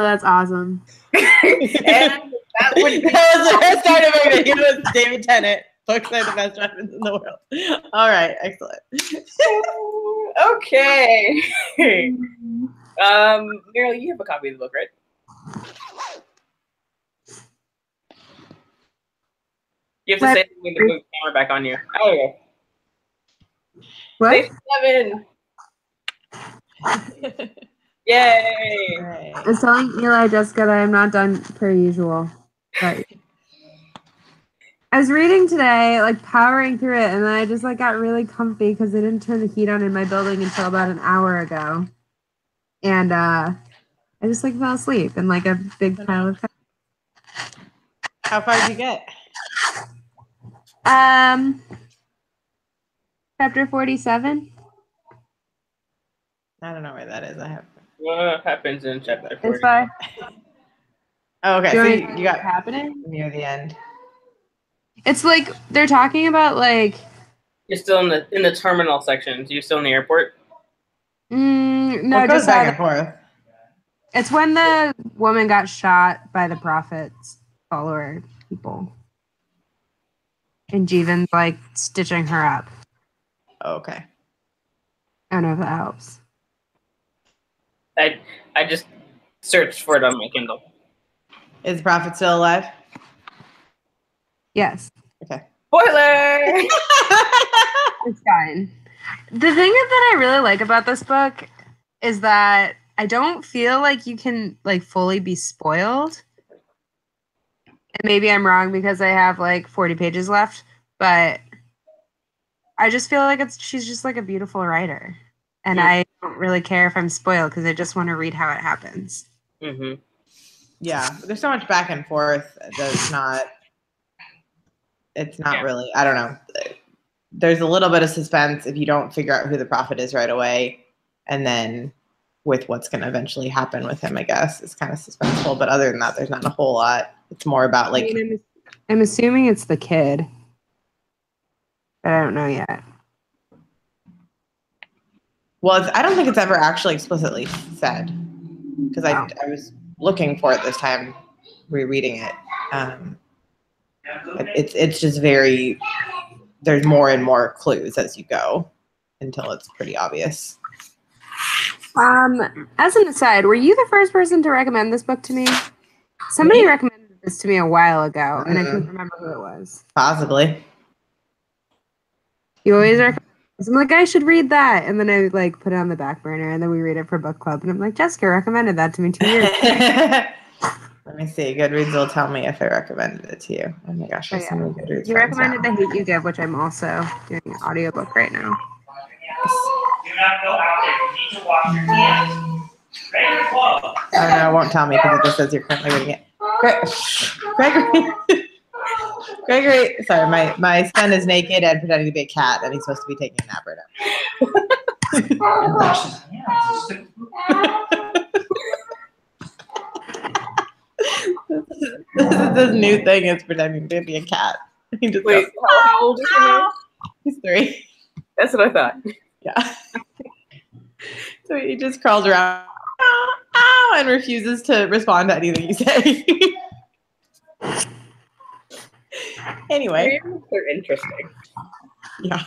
that's awesome. And that would be the start of our video was David Tennant. Books are the best weapons in the world. All right, excellent. okay. Meryl, you have a copy of the book, right? You have to say something to put the camera back on you. Oh, yeah. What? Say 7. Yay! Right. I was telling Eli Jessica that I'm not done per usual. But I was reading today, like powering through it, and then I just like got really comfy because they didn't turn the heat on in my building until about an hour ago. And I just like fell asleep in like a big pile of How far did you get? chapter 47. I don't know where that is. I have. What happens in chapter 40? It's fine. Oh, okay. Do So you you got happening? near the end. It's like they're talking about like. You're still in the terminal sections. You're still in the airport? No, Well, it goes just back and forth. It's when the woman got shot by the prophet's follower people. And Jeevan's like stitching her up. Oh, okay. I don't know if that helps. I just searched for it on my Kindle. Is the prophet still alive? Yes. Okay. Spoiler! It's fine. The thing that I really like about this book is that I don't feel like you can like fully be spoiled. And maybe I'm wrong because I have like 40 pages left, but I just feel like she's just like a beautiful writer. And I don't really care if I'm spoiled because I just want to read how it happens. Mm-hmm. Yeah, there's so much back and forth that it's not really, I don't know. There's a little bit of suspense if you don't figure out who the prophet is right away. And then with what's going to eventually happen with him, I guess, it's kind of suspenseful. But other than that, there's not a whole lot. It's more about like. I mean, I'm assuming it's the kid, but I don't know yet. Well, I don't think it's ever actually explicitly said because I was looking for it this time, rereading it. It's just very. There's more and more clues as you go until it's pretty obvious. As an aside, were you the first person to recommend this book to me? Somebody recommended this to me a while ago, and I couldn't remember who it was. Possibly. You always recommend. I'm like, I should read that, and then I like put it on the back burner, and then we read it for book club, and I'm like, Jessica recommended that to me 2 years ago. Let me see. Goodreads will tell me if I recommended it to you. Oh my gosh, there's so many Goodreads. You recommended The Hate You Give, which I'm also doing an audiobook right now. Do not go out there. You need to wash your hands. Very close. Oh no, it won't tell me because it just says you're currently reading it. Gregory, sorry, my son is naked and pretending to be a cat, and he's supposed to be taking a nap right now. This new thing is pretending to be a cat. He just Wait, how old is he now? He's 3. That's what I thought. Yeah. So he just crawls around and refuses to respond to anything you say. Anyway. They're interesting. Yeah.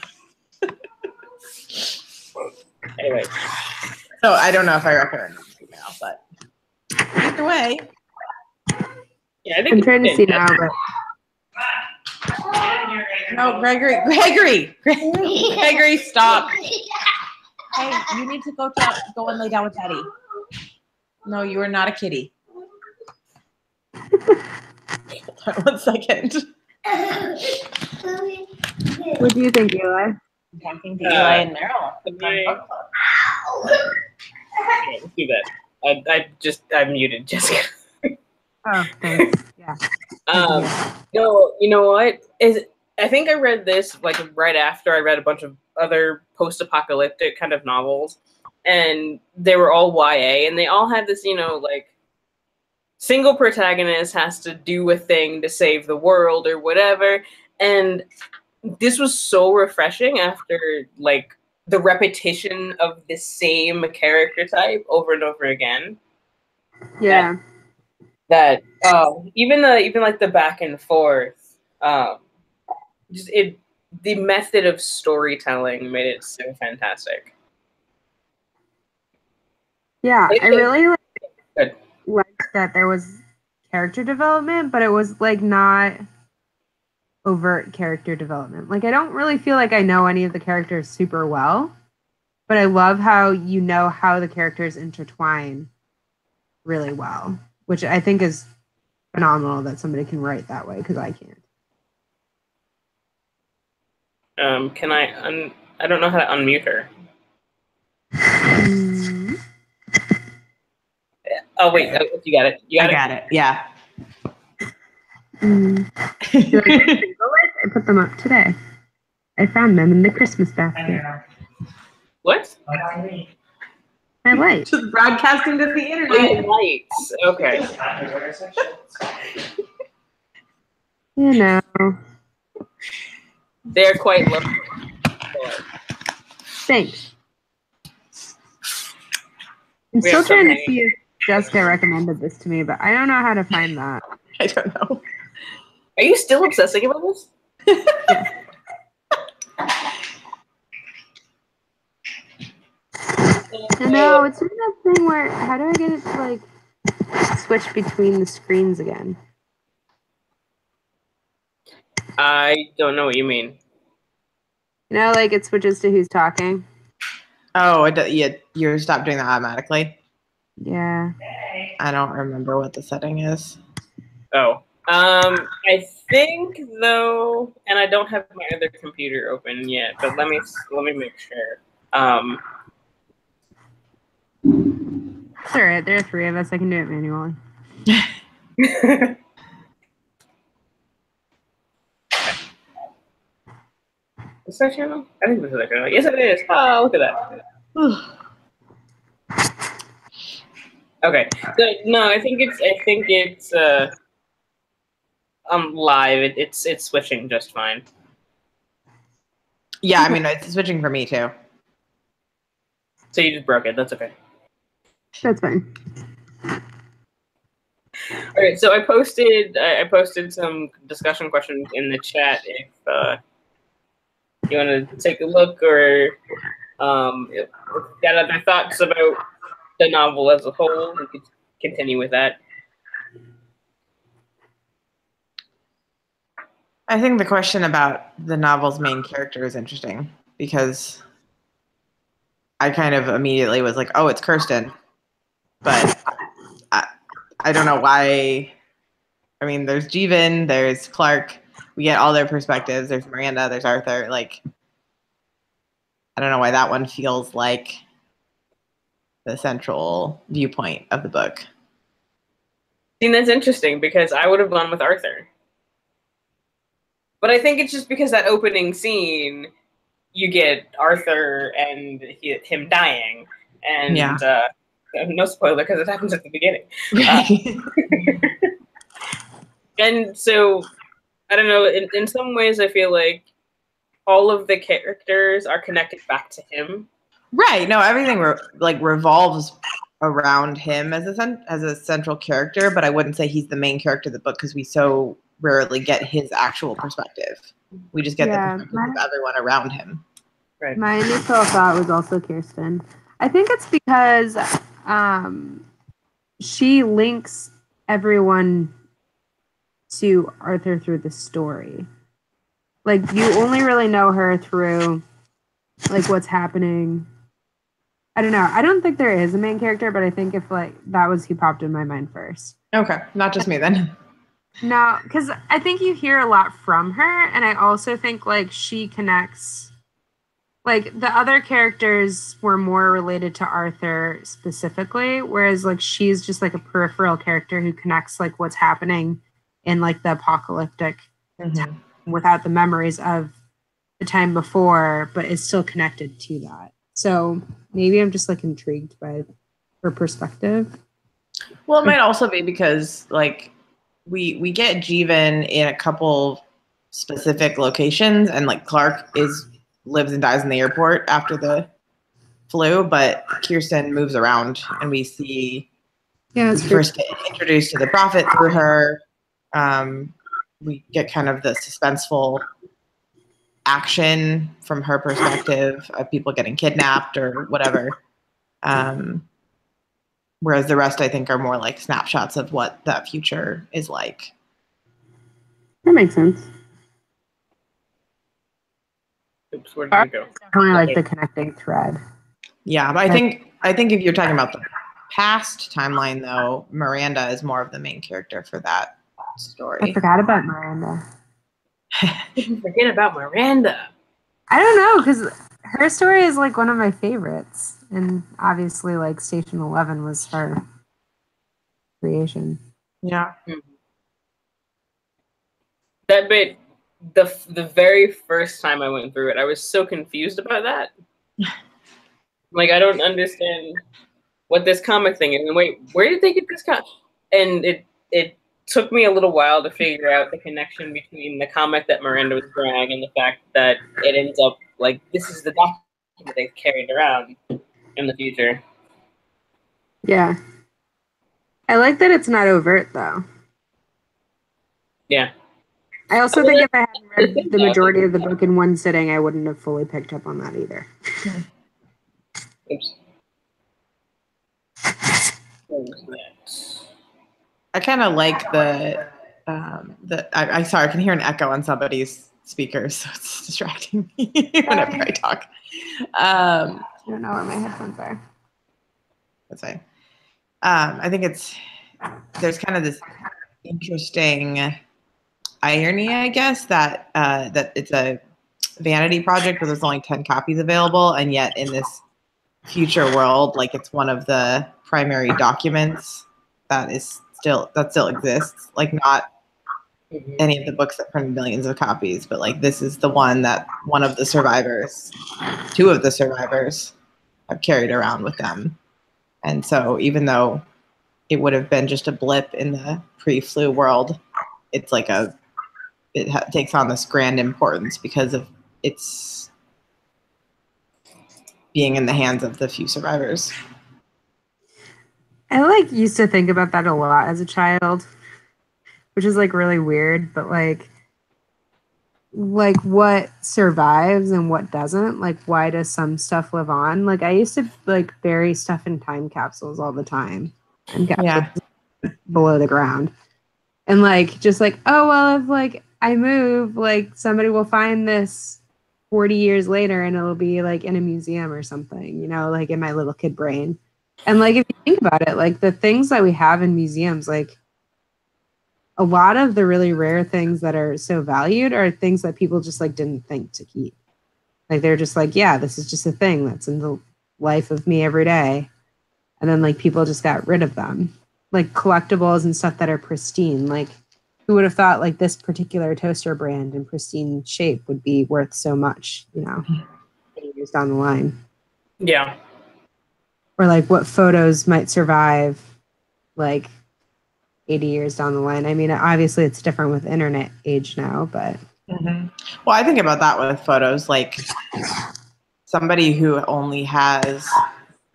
Anyway. So I don't know if I recommend it now, but either way. Yeah, I think I'm trying to see now, but no, Gregory, stop. Hey, you need to go and lay down with Daddy. No, you are not a kitty. Hold on 1 second. what do you think, Eli? I'm talking to Eli and Meryl. Let's do that. I muted Jessica. Oh, thanks. Yeah. No, you know what? I think I read this like right after I read a bunch of other post-apocalyptic kind of novels, and they were all YA, and they all had this, like single protagonist has to do a thing to save the world or whatever, and this was so refreshing after like the repetition of the same character type over and over again. Yeah. That even like the back and forth, the method of storytelling made it so fantastic. Yeah, I really Good. liked that there was character development, but it was like not overt character development. Like I don't really feel like I know any of the characters super well, but I love how you know how the characters intertwine really well, which I think is phenomenal that somebody can write that way because I can't. Can I I don't know how to unmute her. Oh wait, you got it. You got it. Yeah. I put them up today. I found them in the Christmas basket. What? My light. Just broadcasting to the internet. Lights. Okay. You know. They're quite lovely. Thanks. I'm still trying to see if Jessica recommended this to me, but I don't know how to find that. I don't know. Are you still obsessing about this? Yeah. No, it's doing that thing where how do I get it to like switch between the screens again? I don't know what you mean. You know, like it switches to who's talking. Oh, you stopped doing that automatically? Yeah. I don't remember what the setting is. Oh. I think though, and I don't have my other computer open yet, but let me make sure. It's all right. There are three of us. I can do it manually. Is that channel? I think this is that channel. Yes, it is. Oh, look at that. Okay. So, no, I think it's live. It's switching just fine. Yeah, I mean it's switching for me too. So you just broke it. That's okay. That's fine. All right. So I posted some discussion questions in the chat. If you want to take a look or if you got other thoughts about the novel as a whole, we could continue with that. I think the question about the novel's main character is interesting because I kind of immediately was like, oh, it's Kirsten. But I don't know why. I mean, there's Jeevan, there's Clark. We get all their perspectives. There's Miranda, there's Arthur. Like, I don't know why that one feels like the central viewpoint of the book. I think that's interesting because I would have gone with Arthur. But I think it's just because that opening scene, you get Arthur and him dying. And no spoiler because it happens at the beginning. And so, I don't know, in some ways I feel like all of the characters are connected back to him. Right. No, everything revolves around him as a central character, but I wouldn't say he's the main character of the book because we so rarely get his actual perspective. We just get the perspective of everyone around him. Right. My initial thought was also Kirsten. I think it's because she links everyone to Arthur through the story. Like you only really know her through like what's happening. I don't know. I don't think there is a main character, but I think if like that was who popped in my mind first. Okay, not just me then. No, because I think you hear a lot from her, and I also think like she connects. Like the other characters were more related to Arthur specifically, whereas like she's just like a peripheral character who connects like what's happening in like the apocalyptic time without the memories of the time before, but is still connected to that. So maybe I'm just like intrigued by her perspective. Well, it might also be because like we get Jeevan in a couple specific locations, and like Clark lives and dies in the airport after the flu, but Kirsten moves around, and we see Yeah, we first get introduced to the Prophet through her. We get kind of the suspenseful action from her perspective of people getting kidnapped or whatever. Whereas the rest, I think, are more like snapshots of what that future is like. That makes sense. Oops, where did we go? Definitely like the connecting thread. Yeah, but I think if you're talking about the past timeline, though, Miranda is more of the main character for that story. I forgot about Miranda. Forget about Miranda. I don't know, because her story is like one of my favorites, and obviously, like Station 11 was her creation. Yeah. That bit, the very first time I went through it, I was so confused about that. Like, I don't understand what this comic thing is. And wait, where did they get this comic? And it took me a little while to figure out the connection between the comic that Miranda was drawing and the fact that it ends up like this is the document they carried around in the future. Yeah. I like that it's not overt, though. Yeah. I also think if I hadn't read the majority of the book in one sitting, I wouldn't have fully picked up on that either. Oops. I kind of like I sorry, I can hear an echo on somebody's speakers, so it's distracting me whenever I talk. I don't know where my headphones are. That's fine. I think there's kind of this interesting irony, I guess, that it's a vanity project where there's only 10 copies available, and yet in this future world, like it's one of the primary documents that still exists. Like not any of the books that printed millions of copies, but like this is the one that two of the survivors have carried around with them. And so even though it would have been just a blip in the pre-flu world, it's like it takes on this grand importance because of its being in the hands of the few survivors. I like used to think about that a lot as a child, which is like really weird, but like what survives and what doesn't, like why does some stuff live on? Like I used to like bury stuff in time capsules all the time and below the ground, and like just like, oh well, if like I move, like somebody will find this 40 years later and it'll be like in a museum or something, you know, like in my little kid brain. And like if you think about it, like the things that we have in museums, like a lot of the really rare things that are so valued are things that people just like didn't think to keep. Like they're just like, yeah, this is just a thing that's in the life of me every day. And then like people just got rid of them. Like collectibles and stuff that are pristine. Like who would have thought like this particular toaster brand in pristine shape would be worth so much, you know, 20 years down the line. Yeah. Or like what photos might survive like 80 years down the line. I mean, obviously it's different with internet age now, but. Mm-hmm. Well, I think about that with photos, like somebody who only has,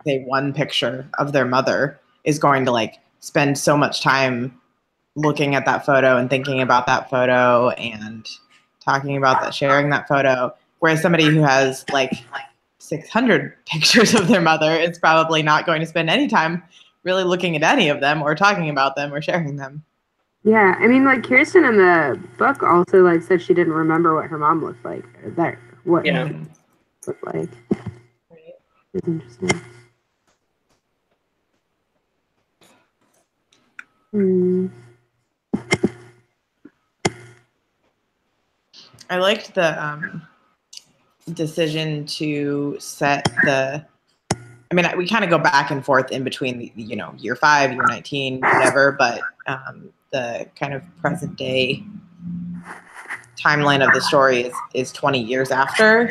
say, one picture of their mother is going to like spend so much time looking at that photo and thinking about that photo and talking about that, sharing that photo. Whereas somebody who has like 600 pictures of their mother is probably not going to spend any time really looking at any of them or talking about them or sharing them. Yeah, I mean, like Kirsten in the book also like said she didn't remember what her mom looked like. Or what looked like. It's interesting. I liked the decision to set the. I mean, we kind of go back and forth in between, year 5, year 19, whatever, but the kind of present day timeline of the story is 20 years after.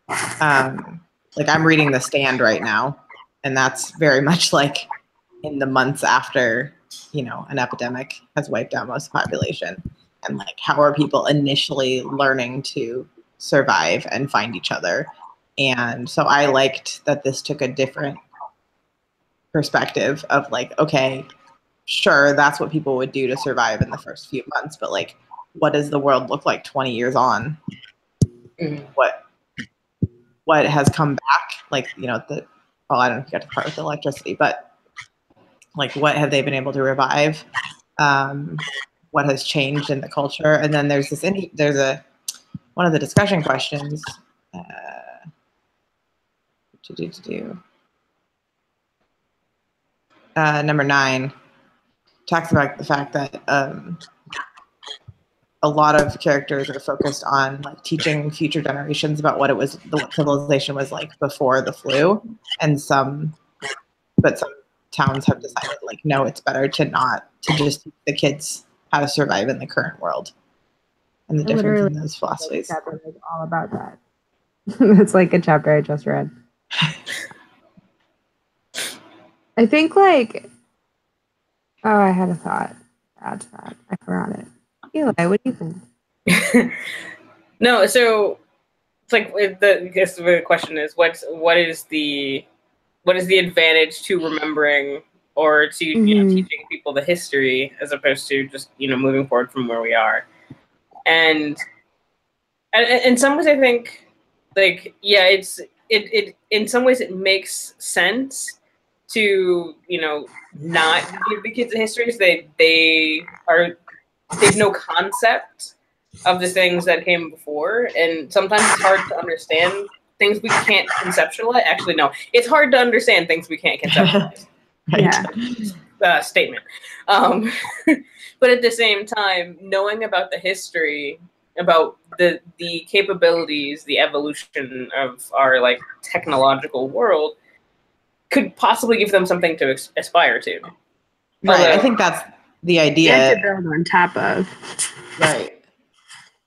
Like I'm reading The Stand right now, and that's very much like in the months after, an epidemic has wiped out most of the population. And like, how are people initially learning to survive and find each other? And so I liked that this took a different perspective of like, okay, sure, that's what people would do to survive in the first few months, but like, what does the world look like 20 years on? Mhm. What has come back? Like, I don't know if you got to the part with the electricity, but like, what have they been able to revive? What has changed in the culture? And then there's one of the discussion questions. Number 9 talks about the fact that a lot of characters are focused on like teaching future generations about what civilization was like before the flu, and some towns have decided like, no, it's better to just teach the kids how to survive in the current world, and the difference in those philosophies. Chapter is all about that. It's like a chapter I just read. I think like, I had a thought to add to that. I forgot it. Eli, what do you think? No, so it's like I guess the question is what is the advantage to remembering or to teaching people the history as opposed to just moving forward from where we are, and in some ways I think like it in some ways it makes sense to not give the kids a history so they've no concept of the things that came before, and sometimes it's hard to understand things we can't conceptualize. Actually, no, it's hard to understand things we can't conceptualize. Yeah. Statement. But at the same time, knowing about the history, about the capabilities, the evolution of our like technological world, could possibly give them something to aspire to. Right. I think that's the idea. To build on top of. Right.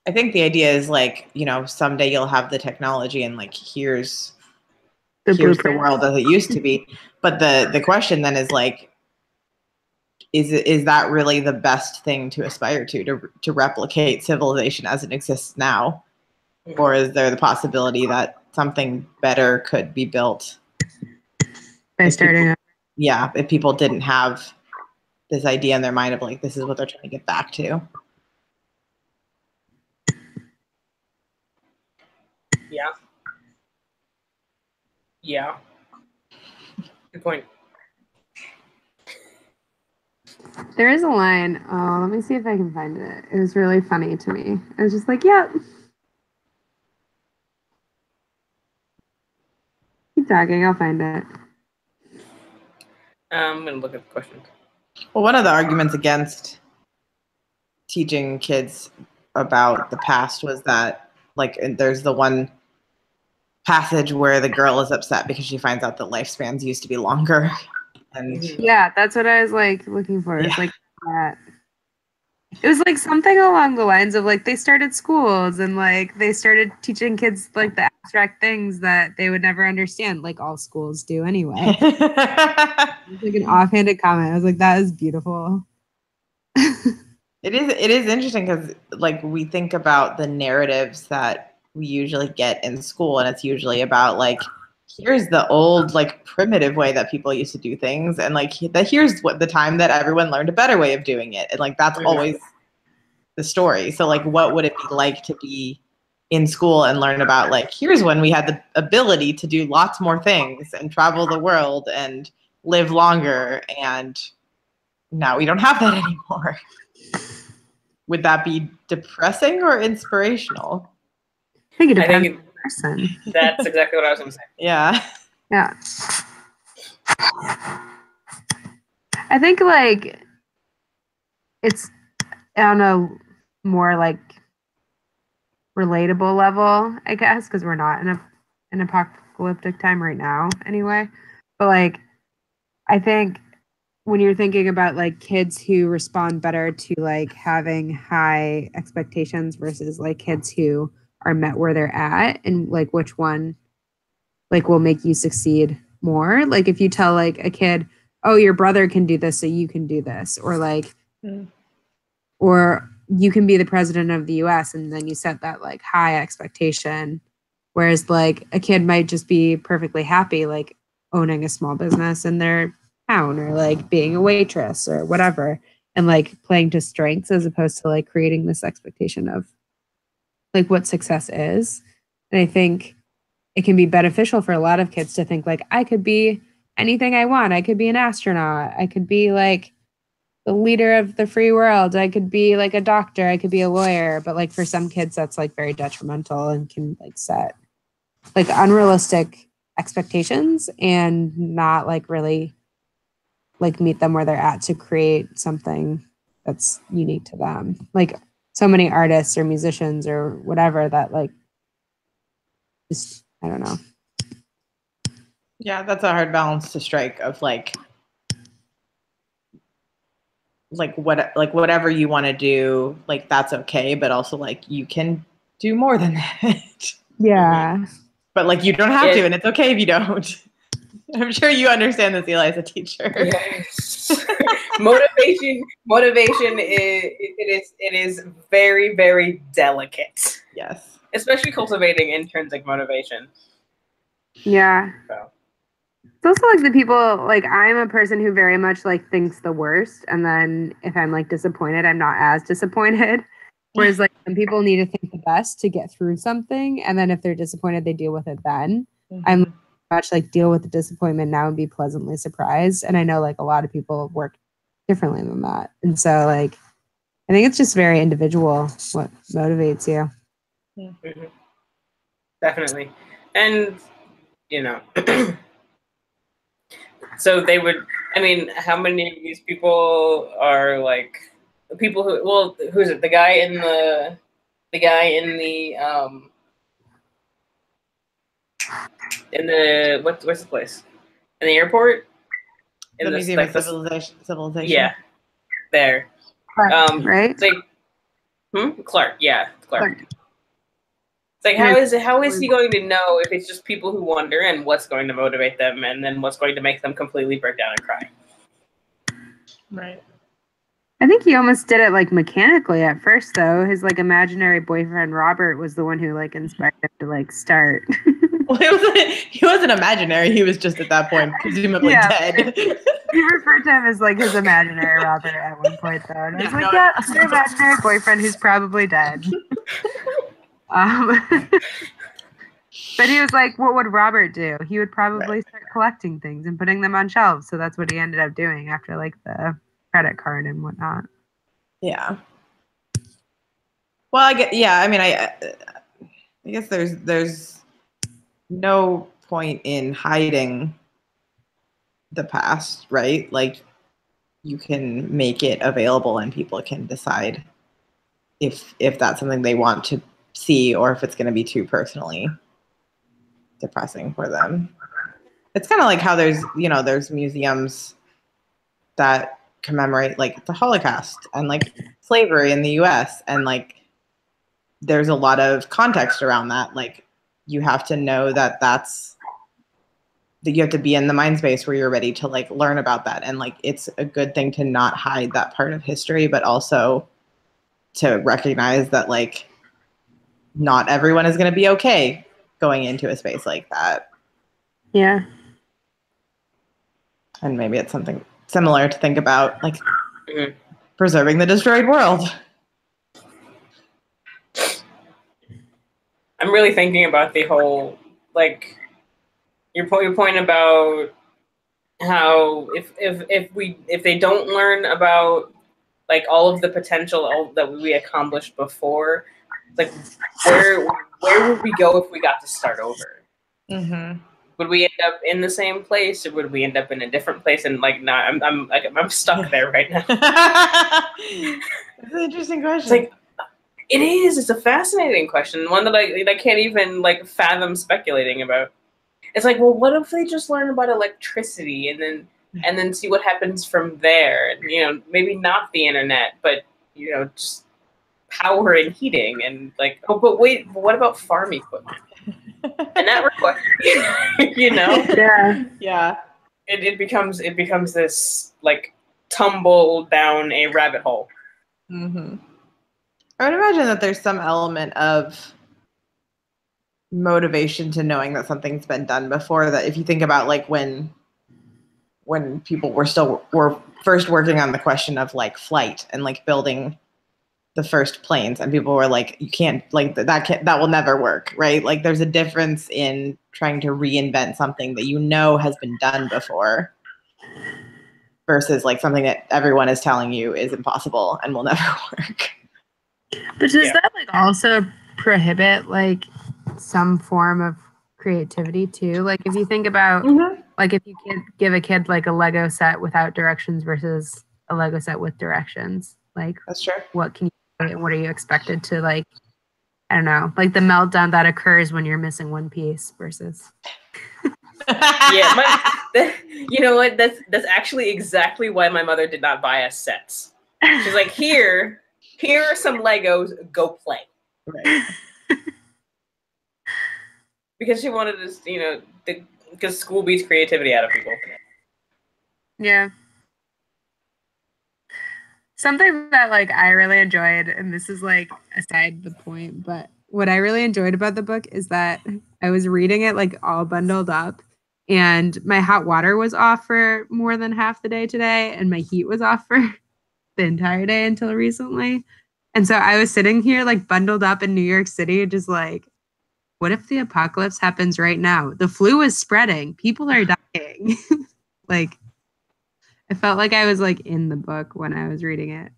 I think the idea is like, someday you'll have the technology and like, here's the world as it used to be. But the question then is like, is that really the best thing to aspire to replicate civilization as it exists now? Or is there the possibility that something better could be built by starting up? Yeah, if people didn't have this idea in their mind of like, this is what they're trying to get back to. Yeah. Good point. There is a line. Oh, let me see if I can find it. It was really funny to me. I was just like, yeah. Keep talking. I'll find it. I'm going to look at the question. Well, one of the arguments against teaching kids about the past was that, like, there's the one passage where the girl is upset because she finds out that lifespans used to be longer. And yeah, that's what I was like looking for. It's like that. It was like something along the lines of like they started schools and like they started teaching kids like the abstract things that they would never understand, like all schools do anyway. It's like an offhanded comment. I was like, that is beautiful. It is interesting because like we think about the narratives that we usually get in school, and it's usually about like, here's the old like primitive way that people used to do things, and like here's what the time that everyone learned a better way of doing it, and like that's always the story. So like, what would it be like to be in school and learn about like, here's when we had the ability to do lots more things and travel the world and live longer, and now we don't have that anymore. Would that be depressing or inspirational? I think it depends on the person. That's exactly what I was going to say. Yeah. Yeah. I think like it's on a more like relatable level, I guess, because we're not in an apocalyptic time right now anyway. But like I think when you're thinking about like kids who respond better to like having high expectations versus like kids who are met where they're at, and like which one like will make you succeed more. Like if you tell like a kid, oh, your brother can do this, so you can do this, or like or you can be the president of the US, and then you set that like high expectation, whereas like a kid might just be perfectly happy like owning a small business in their town, or like being a waitress or whatever, and like playing to strengths as opposed to like creating this expectation of like what success is. And I think it can be beneficial for a lot of kids to think like, I could be anything I want. I could be an astronaut. I could be like the leader of the free world. I could be like a doctor. I could be a lawyer. But like for some kids, that's like very detrimental and can like set like unrealistic expectations and not like really like meet them where they're at to create something that's unique to them. Like so many artists or musicians or whatever that like just, I don't know. Yeah, that's a hard balance to strike of like whatever you want to do, like that's okay, but also like you can do more than that. Yeah. But like you don't have to, and it's okay if you don't. I'm sure you understand this, Eli, as a teacher. Yes. Motivation is very, very delicate. Yes. Especially cultivating intrinsic motivation. Yeah. So. It's also like the people, like I'm a person who very much like thinks the worst, and then if I'm like disappointed, I'm not as disappointed. Whereas like some people need to think the best to get through something, and then if they're disappointed, they deal with it then. Mm-hmm. I'm much like deal with the disappointment now and be pleasantly surprised. And I know like a lot of people work differently than that. And so like I think it's just very individual what motivates you. Mm-hmm. Definitely. And you know so they would, I mean, how many of these people are like the people who, well, who's it? The guy in the what's the place? In the airport? In the Museum like of Civilization. Yeah. There. Clark, right? It's like, Clark, yeah. Clark. It's like how is he going to know if it's just people who wonder and what's going to motivate them and then what's going to make them completely break down and cry? Right. I think he almost did it like mechanically at first though. His like imaginary boyfriend Robert was the one who like inspired him to like start. Well, he wasn't imaginary. He was just at that point presumably dead. He referred to him as like his imaginary Robert at one point though. And I was like, yeah, it's your imaginary boyfriend who's probably dead. But he was like, what would Robert do? He would probably start collecting things and putting them on shelves. So that's what he ended up doing after like the credit card and whatnot. Yeah. Well, I guess there's no point in hiding the past, right? Like you can make it available and people can decide if that's something they want to see or if it's going to be too personally depressing for them. It's kind of like how there's museums that commemorate like the Holocaust and like slavery in the US, and like there's a lot of context around that. Like you have to know that you have to be in the mind space where you're ready to like learn about that, and like it's a good thing to not hide that part of history, but also to recognize that like not everyone is going to be okay going into a space like that. Yeah. And maybe it's something similar to think about, like preserving the destroyed world. I'm really thinking about the whole, like, your point about how if they don't learn about like all of the potential that we accomplished before, like where would we go if we got to start over? Mm-hmm. Would we end up in the same place, or would we end up in a different place? And like, I'm stuck there right now. That's an interesting question. It's like, it is. It's a fascinating question, one that I can't even like fathom speculating about. It's like, well, what if they just learn about electricity and then see what happens from there? And, you know, maybe not the internet, but you know, just power and heating and like. Oh, but wait, what about farm equipment? And that requires, you know, yeah. It becomes this like tumble down a rabbit hole. Mm-hmm. I would imagine that there's some element of motivation to knowing that something's been done before. That if you think about like when when people were first working on the question of like flight and like building the first planes, and people were like, you can't, like, that will never work, right? Like there's a difference in trying to reinvent something that you know has been done before versus like something that everyone is telling you is impossible and will never work. But does that like also prohibit like some form of creativity too? Like if you think about like if you give a kid like a Lego set without directions versus a Lego set with directions, like That's true. what can you and what are you expected to, like, I don't know, like the meltdown that occurs when you're missing one piece versus you know what, that's actually exactly why my mother did not buy us sets. She's like, here are some Legos, go play. Right. Because she wanted us, you know, because school beats creativity out of people. Yeah. Something that like I really enjoyed, and this is like aside the point, but what I really enjoyed about the book is that I was reading it like all bundled up, and my hot water was off for more than half the day today, and my heat was off for the entire day until recently. And so I was sitting here like bundled up in New York City, just like, what if the apocalypse happens right now? The flu is spreading. People are dying. Like, I felt like I was like in the book when I was reading it.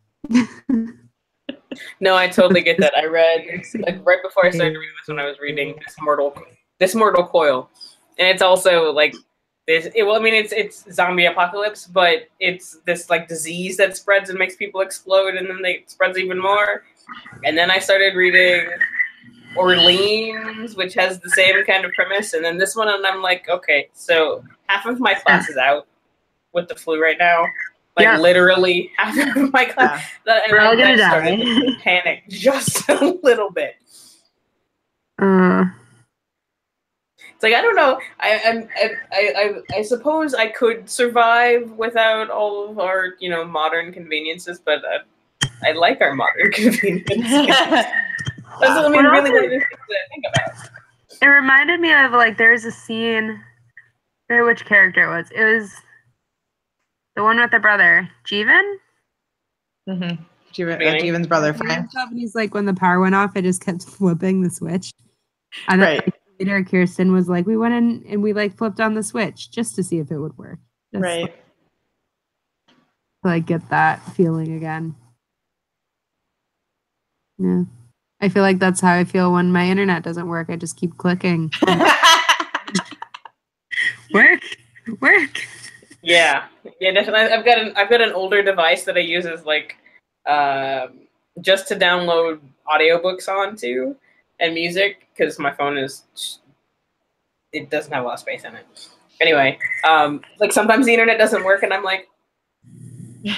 No, I totally get that. I read like right before I started reading this, when I was reading This Mortal Coil, and it's also like this. Well, I mean, it's zombie apocalypse, but it's this like disease that spreads and makes people explode, and then it spreads even more. And then I started reading Orleans, which has the same kind of premise, and then this one, and I'm like, okay, so half of my class is out with the flu right now, like literally half of my class. And we're all gonna started to panic just a little bit. It's like, I don't know. I suppose I could survive without all of our, you know, modern conveniences, but I like our modern conveniences. That's what I mean. Really, what it is to think about. It reminded me of like there's a scene. I forget which character it was. It was the one with the brother, Jeevan. Jeevan's brother. And he's like, when the power went off, I just kept flipping the switch. And then like, later, Kirsten was like, we went in and we like flipped on the switch just to see if it would work. Just, like get that feeling again. Yeah. I feel like that's how I feel when my internet doesn't work. I just keep clicking. Work. Yeah, definitely. I've got an older device that I use as like just to download audiobooks onto and music, because my phone it doesn't have a lot of space in it. Anyway, like sometimes the internet doesn't work, and I'm like, and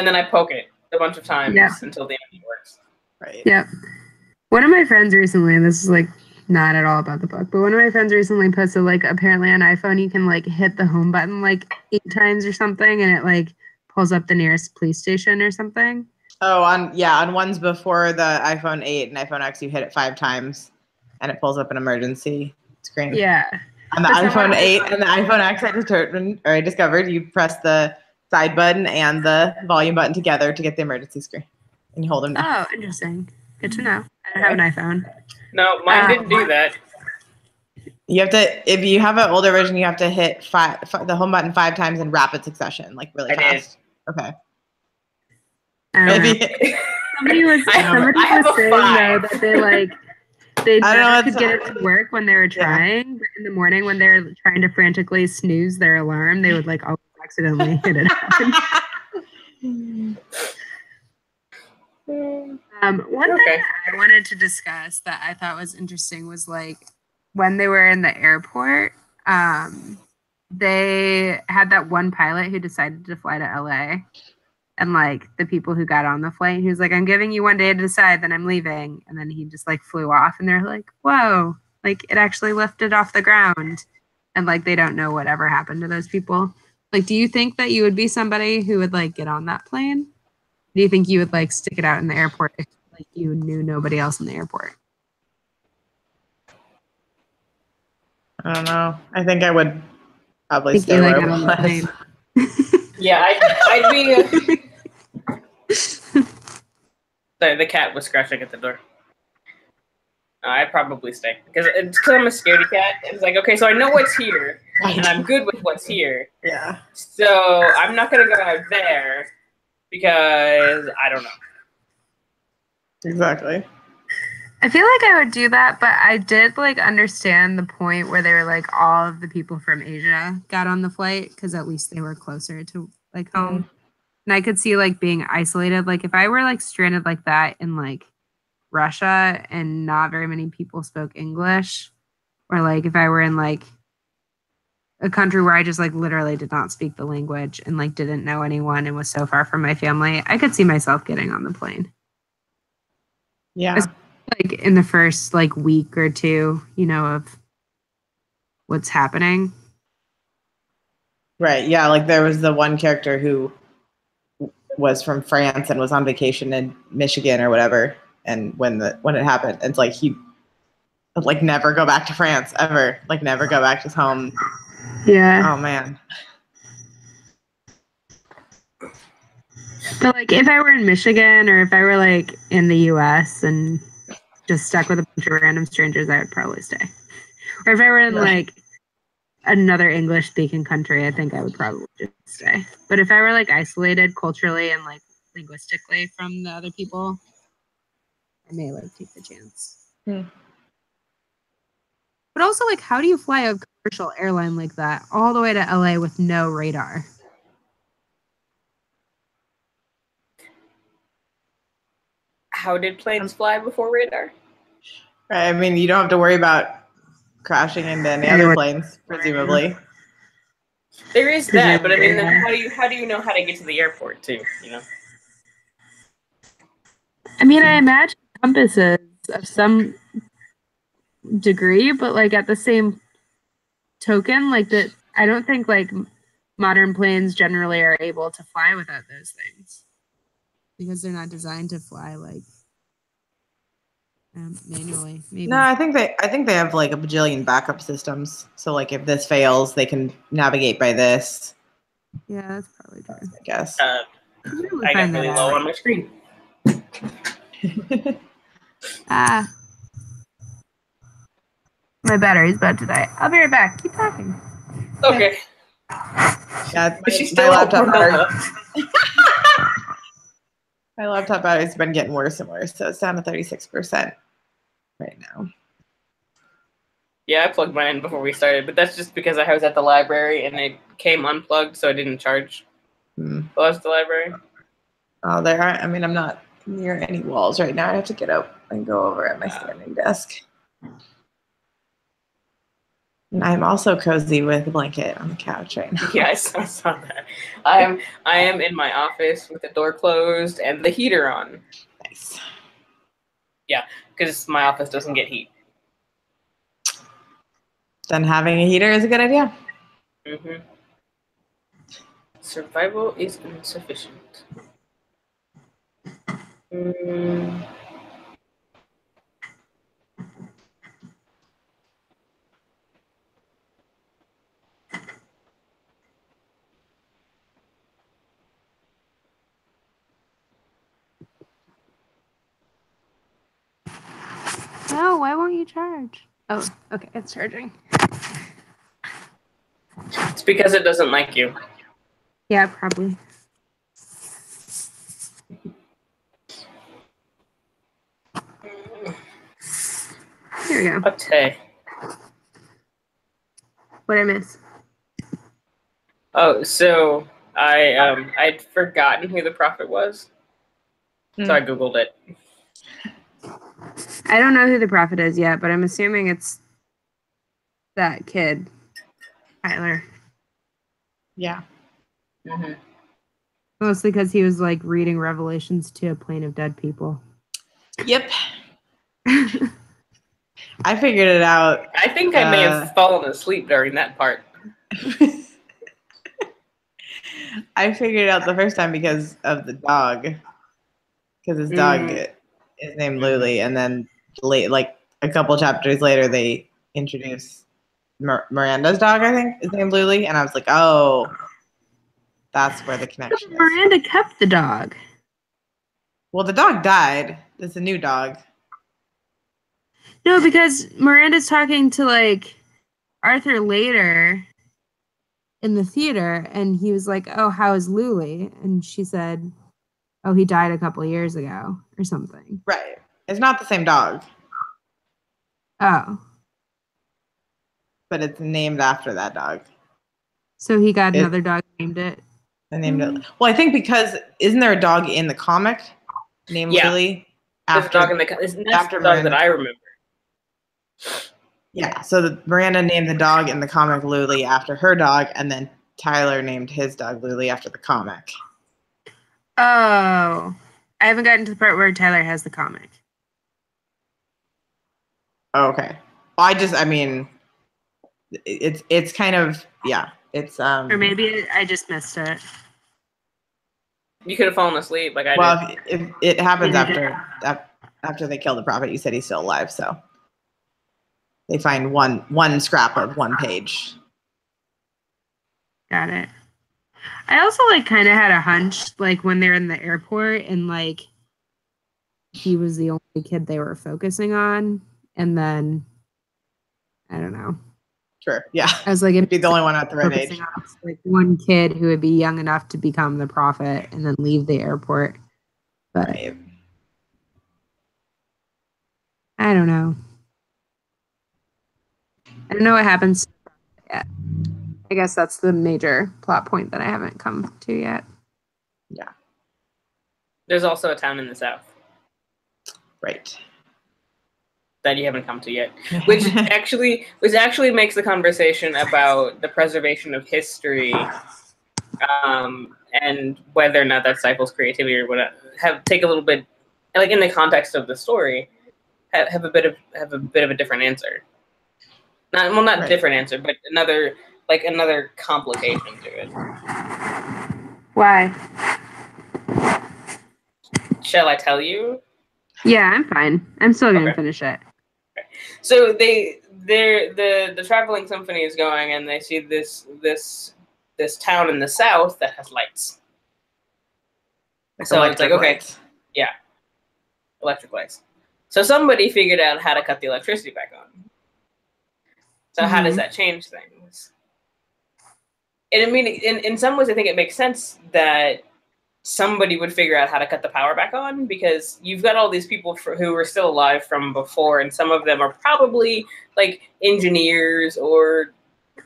then I poke it a bunch of times until the internet works. Right. Yeah. One of my friends recently, and this is like not at all about the book, but one of my friends recently posted like apparently on iPhone you can like hit the home button like 8 times or something, and it like pulls up the nearest police station or something. Oh, on ones before the iPhone 8 and iPhone X, you hit it 5 times and it pulls up an emergency screen. Yeah. On the iPhone 8 and the iPhone X, I discovered you press the side button and the volume button together to get the emergency screen, and you hold them down. Oh, interesting. Good to know. I don't have an iPhone. No, mine didn't do that. You have to, if you have an older version, you have to hit the home button 5 times in rapid succession, like really fast. Okay. Maybe somebody was saying though that they never could get it to work when they were trying, but in the morning when they're trying to frantically snooze their alarm, they would like always accidentally hit it. One thing I wanted to discuss that I thought was interesting was like when they were in the airport, they had that one pilot who decided to fly to LA, and like the people who got on the flight, he was like, I'm giving you one day to decide, then I'm leaving. And then he just like flew off, and they're like, whoa, like it actually lifted off the ground. And like they don't know whatever happened to those people. Like, do you think that you would be somebody who would like get on that plane? Do you think you would like stick it out in the airport if like you knew nobody else in the airport? I don't know. I think I would Probably think still Eli where got on the it plane. was. Yeah, I'd be. Sorry, the cat was scratching at the door. I'd probably stay because I'm a scaredy cat. It's like, okay, so I know what's here, and I'm good with what's here. Yeah. So I'm not gonna go out there because I don't know. Exactly. I feel like I would do that, but I did like understand the point where they were like all of the people from Asia got on the flight because at least they were closer to like home. And I could see like being isolated. Like if I were like stranded like that in like Russia and not very many people spoke English, or like if I were in like a country where I just like literally did not speak the language and like didn't know anyone and was so far from my family, I could see myself getting on the plane. Yeah. Like in the first like week or two, you know, of what's happening. Right. Yeah. Like there was the one character who was from France and was on vacation in Michigan or whatever. And when it happened, it's like he would like never go back to France ever. Like never go back to his home. Yeah. Oh man. But like if I were in Michigan or if I were like in the US and just stuck with a bunch of random strangers, I would probably stay. Or if I were in like another English speaking country, I think I would probably just stay. But if I were like isolated culturally and like linguistically from the other people, I may like take the chance. Hmm. But also, like, how do you fly a commercial airline like that all the way to LA with no radar? How did planes fly before radar? Right. I mean, you don't have to worry about crashing into any other planes, presumably. There is that, but I mean, then how do you know how to get to the airport too? You know. I mean, I imagine compasses of some degree, but like at the same token, like that, I don't think like modern planes generally are able to fly without those things because they're not designed to fly like manually. Maybe. No, I think they have like a bajillion backup systems. So like if this fails, they can navigate by this. Yeah, that's probably true. I guess. I got really low on my screen. My battery's about to die. I'll be right back. Keep talking. Okay. Yeah, But she's still my laptop battery's been getting worse and worse, so it's down to 36% right now. Yeah, I plugged mine in before we started, but that's just because I was at the library and it came unplugged, so I didn't charge. While I was at the library. Oh, there aren't. I mean, I'm not near any walls right now. I have to get up and go over at my standing desk. And I'm also cozy with a blanket on the couch right now. Yeah, I saw that. I am in my office with the door closed and the heater on. Nice. Yeah, because my office doesn't get heat. Then having a heater is a good idea. Mm-hmm. Survival is insufficient. No, why won't you charge? Oh, okay, it's charging. It's because it doesn't like you. Yeah, probably. Here we go. Okay. What'd I miss? Oh, so I'd forgotten who the prophet was, so I googled it. I don't know who the prophet is yet, but I'm assuming it's that kid, Tyler. Yeah. Mm-hmm. Mostly because he was like reading Revelations to a plane of dead people. Yep. I figured it out. I think I may have fallen asleep during that part. I figured it out the first time because of the dog. Because his dog is named Luli, and then like a couple chapters later, they introduce Miranda's dog, I think, is named Luli, and I was like, oh, that's where the connection is. Miranda kept the dog. Well, the dog died. It's a new dog. No, because Miranda's talking to like Arthur later in the theater, and he was like, "Oh, how is Luli?" And she said, "Oh, he died a couple years ago, or something." Right. It's not the same dog, Oh, but it's named after that dog. so he got another dog, named it. They named it. Well, I think because isn't there a dog in the comic named Lily? There's a dog in the after the dog that I remember. Yeah, so Miranda named the dog in the comic Luli after her dog, and then Tyler named his dog Luli after the comic. Oh, I haven't gotten to the part where Tyler has the comic. Oh, okay. I mean, it's kind of, yeah. It's Or maybe I just missed it. You could have fallen asleep like I did. Well, if it happens after they kill the prophet. You said he's still alive, so they find one scrap of one page. Got it. I also like kind of had a hunch, like when they're in the airport and like he was the only kid they were focusing on, and then I don't know. Sure. Yeah. I was like, it'd be the only one at the right age. Like one kid who would be young enough to become the prophet and then leave the airport. But right. I don't know. I don't know what happens yet. I guess that's the major plot point that I haven't come to yet. Yeah. There's also a town in the south. Right. That you haven't come to yet, which actually makes the conversation about the preservation of history, and whether or not that stifles creativity or whatever, take a little bit, like in the context of the story, have a bit of a different answer. Not right. Different answer, but another complication to it. Why? Shall I tell you? Yeah, I'm fine. I'm still gonna finish it. So the traveling symphony is going, and they see this town in the south that has lights. So it's like, okay, yeah, electric lights. So somebody figured out how to cut the electricity back on. So how does that change things? And I mean, in some ways, I think it makes sense that somebody would figure out how to cut the power back on, because you've got all these people who are still alive from before, and some of them are probably like engineers or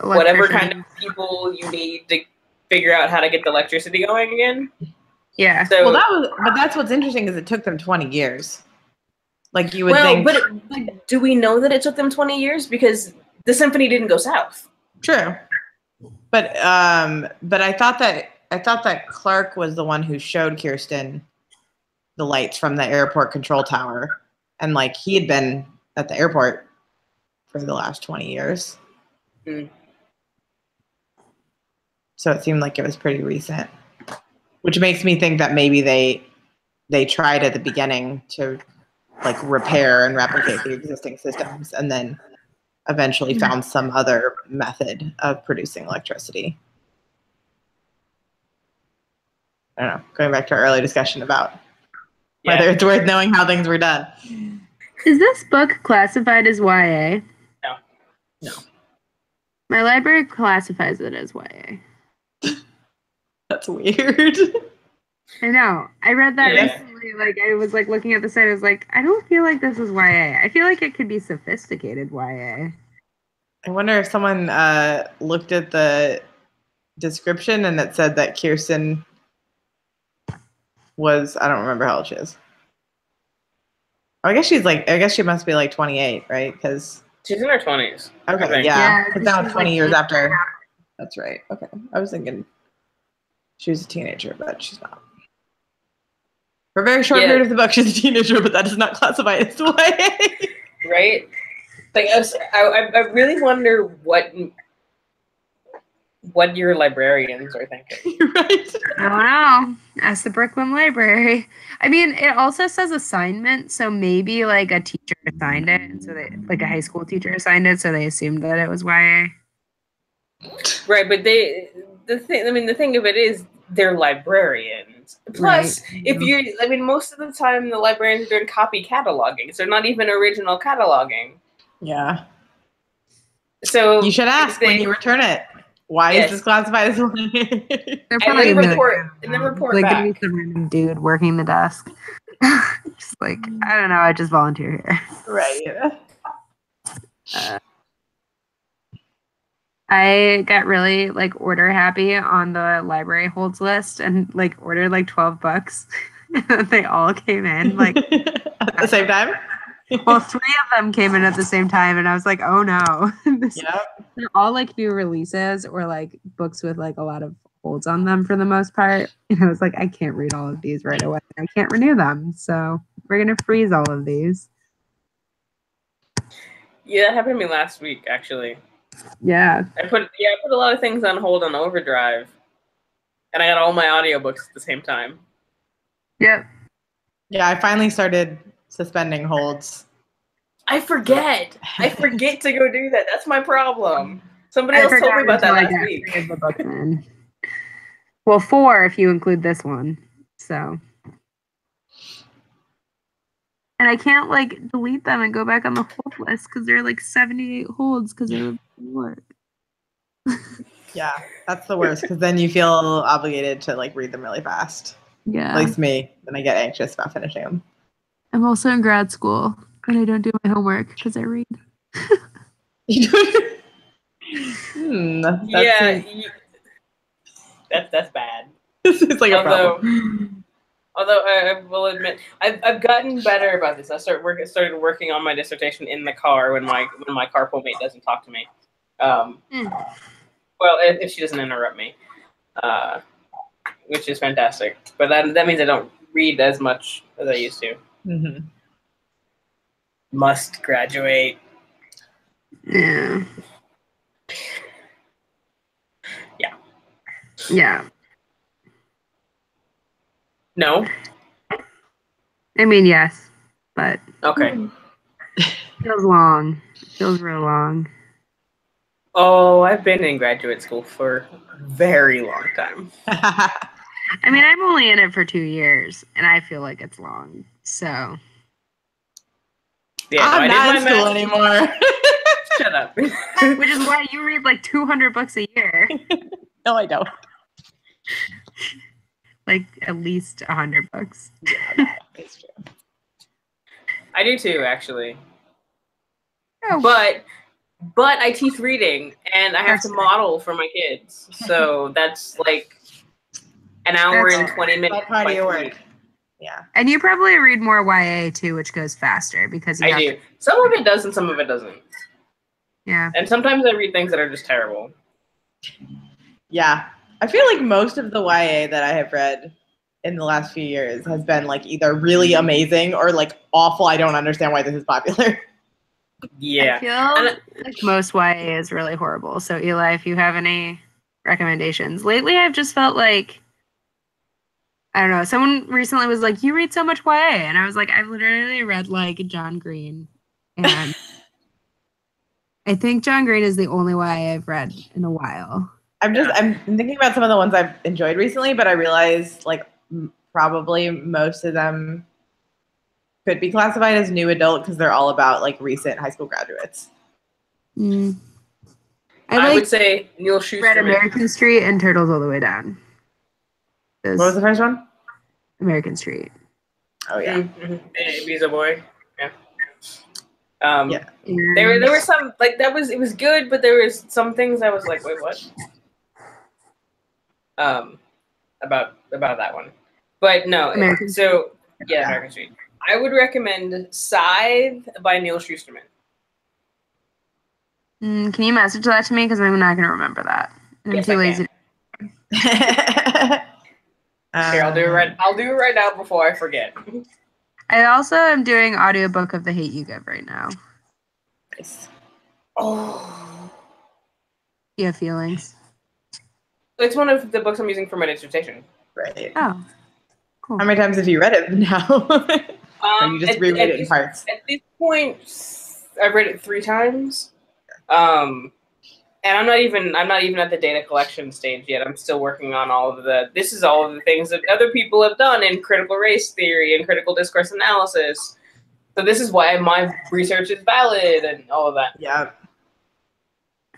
whatever kind of people you need to figure out how to get the electricity going again. Yeah. So, but that's what's interesting is it took them 20 years. Like you would think. But do we know that it took them 20 years? Because the symphony didn't go south. True. But I thought that Clark was the one who showed Kirsten the lights from the airport control tower, and like he had been at the airport for the last 20 years. Mm. So it seemed like it was pretty recent, which makes me think that maybe they tried at the beginning to like repair and replicate the existing systems, and then eventually found some other method of producing electricity. I don't know, going back to our early discussion about whether it's worth knowing how things were done. Is this book classified as YA? No. My library classifies it as YA. That's weird. I know. I read that recently. Like, I was like looking at the site. I was like, I don't feel like this is YA. I feel like it could be sophisticated YA. I wonder if someone looked at the description and it said that Kirsten was, I don't remember how old she is. I guess she must be like 28, right? Because she's in her 20s. Okay, yeah. Because now 20 years after. That's right. Okay. I was thinking she was a teenager, but she's not. For a very short period of the book, she's a teenager, but that does not classify as YA. Right? Like, I really wonder what your librarians are thinking. Right. I don't know. Ask the Brooklyn Library. I mean, it also says assignment, so maybe like a teacher assigned it, and so they like a high school teacher assigned it, so they assumed that it was YA. Right, but the thing of it is they're librarians. Plus, Right. if you, most of the time the librarians are doing copy cataloging, so not even original cataloging. Yeah. So You should ask when you return it. Why Yes. is this classified as one? They're And then gonna be report- and then report like back. gonna be some random dude working the desk. Just like I don't know. I just volunteer here. Right. I got really like order happy on the library holds list and like ordered like $12. They all came in like At the same time? well, 3 of them came in at the same time, and I was like, oh no. Yep. They're all like new releases or like books with like a lot of holds on them for the most part. And I was like, I can't read all of these right away. I can't renew them. So we're gonna freeze all of these. Yeah, that happened to me last week, actually. Yeah. I put a lot of things on hold on Overdrive, and I got all my audiobooks at the same time. Yep. Yeah, I finally started suspending holds. I forget to go do that. That's my problem. Somebody else told me about that last week. The books in. Well, 4 if you include this one. So. And I can't like delete them and go back on the hold list because there are like 78 holds because of work. Yeah, that's the worst because then you feel obligated to like read them really fast. Yeah. At least me. Then I get anxious about finishing them. I'm also in grad school and I don't do my homework because I read. That's bad. It's like a problem. Although I will admit, I've gotten better about this. I started working on my dissertation in the car when my carpool mate doesn't talk to me. Well, if she doesn't interrupt me, which is fantastic. But that means I don't read as much as I used to. Mm-hmm. Must graduate. Yeah. Yeah. Yeah. No. I mean, yes, but Okay. feels long. Feels real long. Oh, I've been in graduate school for a very long time. I mean, I'm only in it for 2 years, and I feel like it's long. So. Yeah, I'm not in school master's. anymore. Shut up. Which is why you read like 200 books a year. No, I don't. Like at least 100 books. Yeah, that's true. I do too, actually. Oh. But I teach reading, and I have to model for my kids. So that's like an hour and 20 minutes. That part of your by work. week. Yeah. And you probably read more YA too, which goes faster because you I have do. Some of it does, and some of it doesn't. Yeah. And sometimes I read things that are just terrible. Yeah. I feel like most of the YA that I have read in the last few years has been like either really amazing or like awful. I don't understand why this is popular. Yeah. I feel like most YA is really horrible. So Eli, if you have any recommendations. Lately I've just felt like I don't know, someone recently was like, you read so much YA, and I was like, I've literally read like John Green. And I think John Green is the only YA I've read in a while. I'm thinking about some of the ones I've enjoyed recently, but I realize like probably most of them could be classified as new adult because they're all about like recent high school graduates. Mm. I would say Neil Shusterman. Read American Street and Turtles All the Way Down. What was the first one? American Street. Oh yeah. Mm-hmm. Visa Boy. Yeah. Yeah. There were some like it was good, but there was some things I was like, wait, what? About that one. But no, American American Street. I would recommend Scythe by Neil Shusterman. Can you message that to me? Because I'm not going to remember that. I'm too lazy. Here, I'll do it right now before I forget. I also am doing audiobook of The Hate You Give right now. Nice. Oh. You have feelings? It's one of the books I'm using for my dissertation. Right. Oh, cool. How many times have you read it now? Or you just reread it in parts? At this point, I've read it 3 times. And I'm not even at the data collection stage yet. I'm still working on all of the things that other people have done in critical race theory and critical discourse analysis. So this is why my research is valid and all of that. Yeah.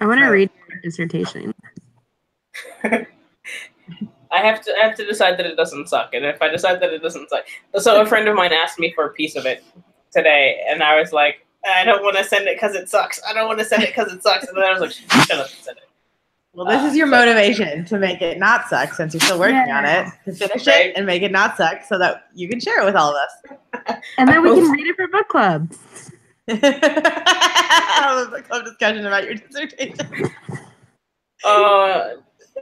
I want to read your dissertation. I have to decide that it doesn't suck. And if I decide that it doesn't suck, so a friend of mine asked me for a piece of it today, and I was like, I don't want to send it because it sucks. I don't want to send it because it sucks. And then I was like, shut up and send it. Well, this is your motivation to make it not suck, since you're still working on it, to finish it and make it not suck so that you can share it with all of us. And then we can read it for book club. Have a book club discussion about your dissertation.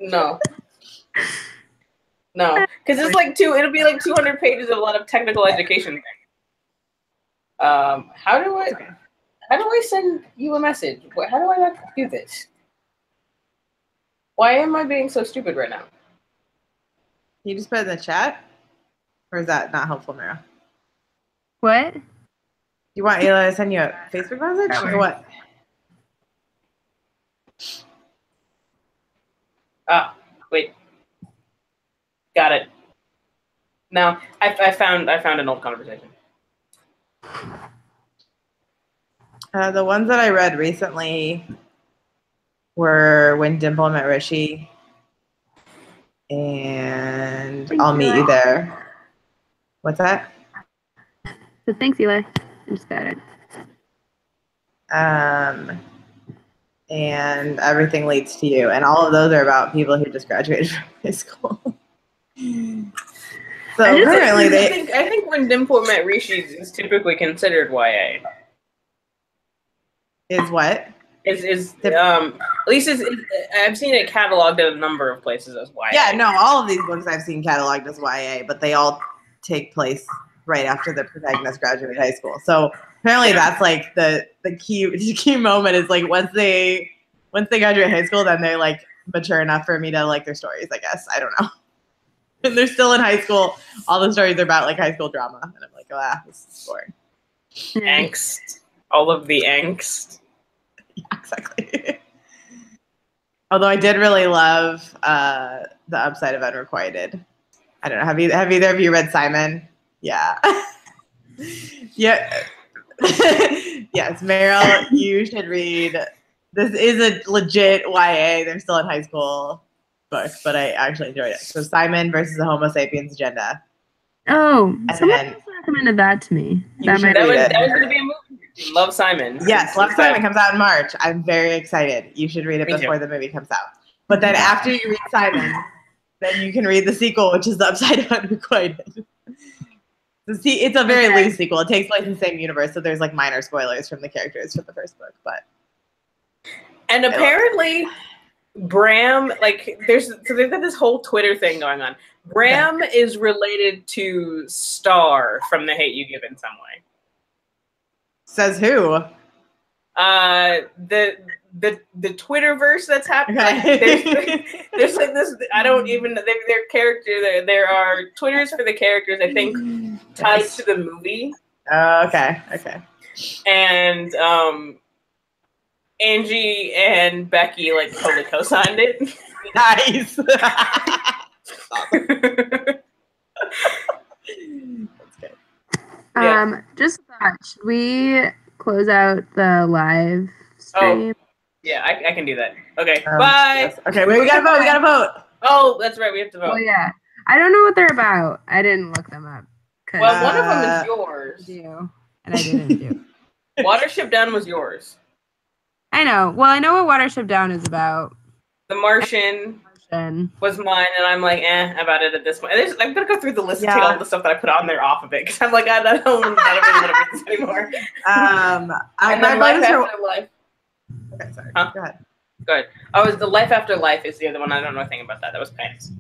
No. No, because it's like it'll be like 200 pages of a lot of technical education. How do I send you a message? How do I not do this? Why am I being so stupid right now? Can you just put it in the chat? Or is that not helpful, Mara? What? You want Ayla to send you a Facebook message or what? Wait. Got it. No, I found an old conversation. The ones that I read recently were When Dimple Met Rishi and I'll Meet You There. What's that? So thanks, Eli. I just got it. And Everything Leads to You. And all of those are about people who just graduated from high school. So apparently I think When Dimple Met Rishi is typically considered YA. Is what? At least I've seen it cataloged at a number of places as YA. Yeah, no, all of these books I've seen cataloged as YA, but they all take place right after the protagonist graduated high school. So apparently that's like the key moment is like once they graduate high school, then they're like mature enough for me to like their stories, I guess. I don't know. And they're still in high school. All the stories are about like high school drama. And I'm like, this is boring. Angst. All of the angst. Yeah, exactly. Although I did really love The Upside of Unrequited. I don't know. Have either of you read Simon? Yeah. Yeah. Yes, Meryl, you should read. This is a legit YA. They're still in high school book, but I actually enjoyed it. So Simon versus the Homo sapiens agenda. Oh, And someone then else recommended that to me. You should That read it. was going to be a movie. Love Simon. Yes, Love Simon comes out in March. I'm very excited. You should read it Me before too. the movie comes out. But then after you read Simon, then you can read the sequel, which is The Upside of Unrequited. It's a very loose sequel. It takes place in the same universe, so there's like minor spoilers from the characters from the first book. And apparently, Bram, like, they've got this whole Twitter thing going on. Bram is related to Star from The Hate U Give in some way. Says who? The Twitterverse that's happening. Okay. Like, there's like this. I don't even. Their character. There are Twitters for the characters. I think tied to the movie. Okay. And Angie and Becky like totally co-signed it. Nice. That's good. Yeah. Just that. Should we close out the live stream? Yeah, I can do that. Okay, bye. Yes. Okay, wait, we gotta vote. Oh, that's right. We have to vote. Oh yeah. I don't know what they're about. I didn't look them up. Well, one of them is yours. I do, and I didn't do. Watership Down was yours. I know. Well, I know what Watership Down is about. The Martian And was mine, and I'm like, about it at this point. I'm gonna go through the list and take all the stuff that I put on there off of it because I'm like, I don't really want to read this anymore. And then Life After Life. Okay, sorry. Huh? Go ahead. Good. The Life After Life is the other one. I don't know anything about that. That was Pam's.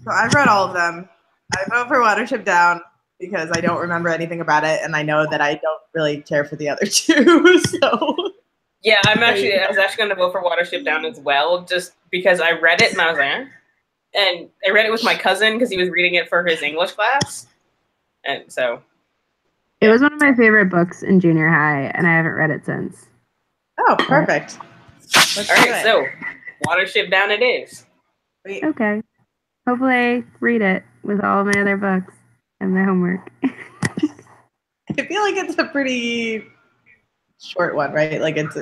So I've read all of them. I vote for Watership Down because I don't remember anything about it, and I know that I don't really care for the other two. So yeah, I was actually going to vote for Watership Down as well, just because I read it and I was like, and I read it with my cousin because he was reading it for his English class, and so It was one of my favorite books in junior high, and I haven't read it since. Oh, perfect. Let's all do right, it. so Watership Down it is. Sweet. Okay. Hopefully I read it with all of my other books and my homework. I feel like it's a pretty short one, right? Like it's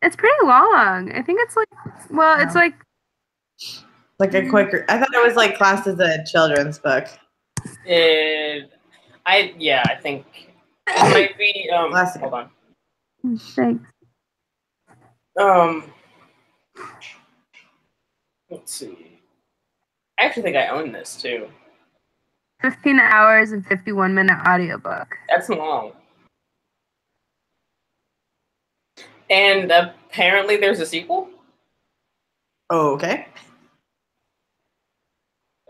It's pretty long. I think it's like, well, it's like, like a quicker. I thought it was like classed as a children's book. I think it might be. Classic. Hold on. thanks. Let's see. I actually think I own this too. 15 hours and 51-minute audiobook. That's long. And apparently there's a sequel. Oh, okay.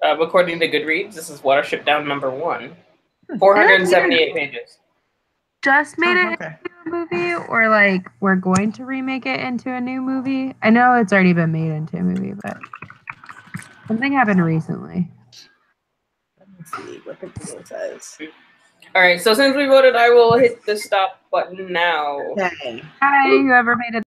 According to Goodreads, this is Watership Down #1. 478 pages. Just made Oh, it okay. into a movie, or like we're going to remake it into a new movie. I know it's already been made into a movie, but something happened recently. Let's see what the Google says. All right, so since we voted, I will hit the stop button now. Okay. Hi, whoever made it.